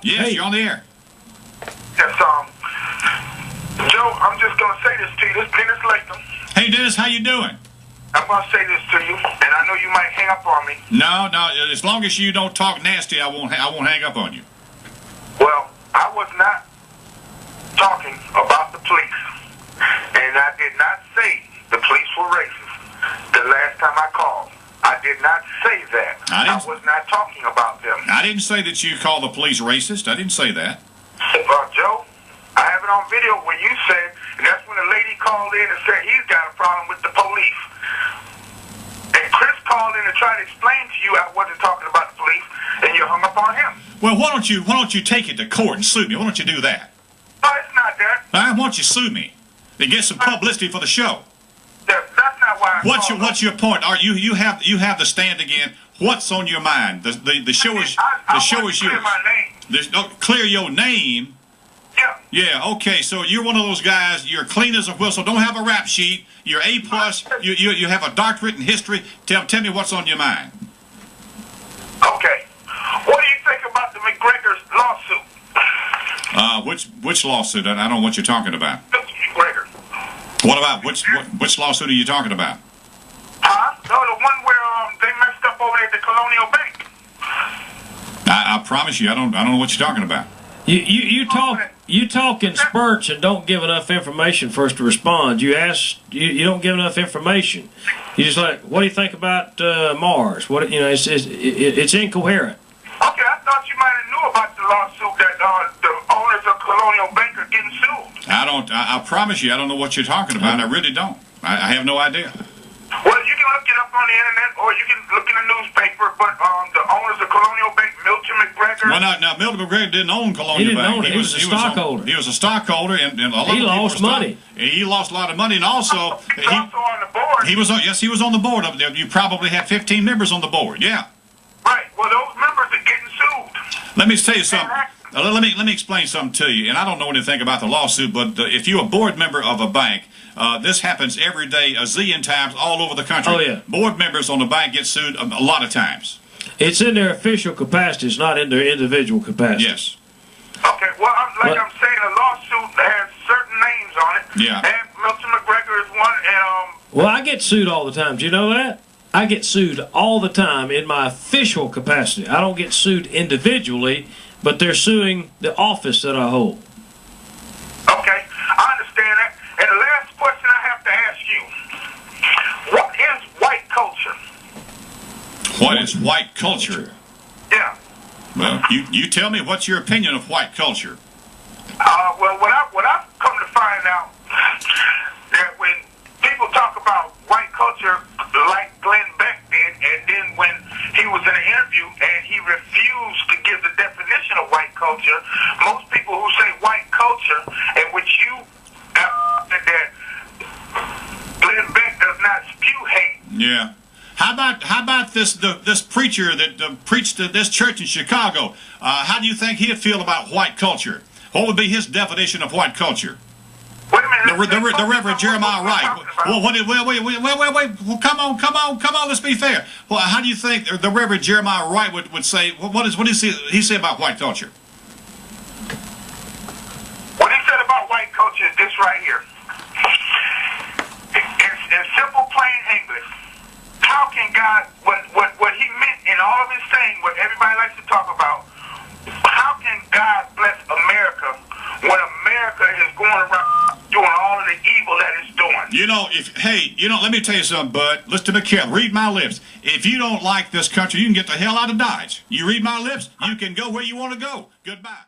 Yes, Hey. you're on the air. Yes, Joe, I'm just going to say this to you. This is Dennis Latham. Hey, Dennis, how you doing? I'm going to say this to you, and I know you might hang up on me. No, as long as you don't talk nasty, I won't hang up on you. Well, I was not talking about the police, and I did not say the police were racist the last time I called. I did not say that. I was not talking about them. I didn't say that you call the police racist. I didn't say that. Joe, I have it on video where you said, and that's when a lady called in and said he's got a problem with the police. And Chris called in and tried to explain to you I wasn't talking about the police, and you hung up on him. Well, why don't you take it to court and sue me? Why don't you do that? No, it's not that. Why don't you sue me to get some publicity for the show? That's not why. What's your point? You have the stand again. What's on your mind? The show is yours. Clear my name. Clear your name. Yeah. Yeah. Okay. So you're one of those guys. You're clean as a whistle. Don't have a rap sheet. You're A+. You have a doctorate in history. Tell me what's on your mind. Okay. What do you think about the McGregor's lawsuit? Which lawsuit? I don't know what you're talking about. Mr. McGregor. What about which lawsuit are you talking about? Huh? No, the one where they messed up over there at the Colonial Bank. I promise you, I don't know what you're talking about. You talk in spurts and don't give enough information for us to respond. You don't give enough information. You just like, what do you think about Mars? It's incoherent. Okay, I thought you might have knew about the lawsuit that the owners of Colonial Bank are getting sued. I promise you, I don't know what you're talking about. I really don't. I have no idea. Well, you can look it up on the internet, or you can look in the newspaper. But the owners of Colonial Bank, Milton McGregor. Well, now Milton McGregor didn't own Colonial Bank. He was a stockholder. He was a stockholder, and a lot he lost money. He lost a lot of money, and also He's also on the board. He was on the board. You probably had 15 members on the board. Yeah. Right. Well, those members are getting sued. Let me tell you something. Let me explain something to you. And I don't know anything about the lawsuit, but if you're a board member of a bank, this happens every day, a zillion times, all over the country. Oh, yeah. Board members on the bank get sued a lot of times. It's in their official capacity. It's not in their individual capacity. Yes. Okay. Well, I'm saying, a lawsuit that has certain names on it. Yeah. And Milton McGregor is one. And Well, I get sued all the time. Do you know that? I get sued all the time in my official capacity. I don't get sued individually, but they're suing the office that I hold. Okay, I understand that. And the last question I have to ask you, what is white culture? What is white culture? Yeah. Well, you tell me, what's your opinion of white culture? Well, what I've come to find out, that when people talk about white culture, like Glenn Beck did, and then when he was in an interview and he refused to give the definition of white culture, most people who say white culture, and which you said that Glenn Beck does not spew hate. Yeah. How about this preacher that preached at this church in Chicago? How do you think he'd feel about white culture? What would be his definition of white culture? Wait a minute. The Reverend Jeremiah Wright. Well, wait. Well, come on. Let's be fair. Well, how do you think the Reverend Jeremiah Wright would say? What does he say about white culture? What he said about white culture is this right here. In simple, plain English, how can God, what he meant in all of his saying, what everybody likes to talk about, how can God bless America when America is going around doing all of the evil that it's doing? Let me tell you something, bud. Listen to me carefully. Read my lips. If you don't like this country, you can get the hell out of Dodge. You read my lips, you can go where you want to go. Goodbye.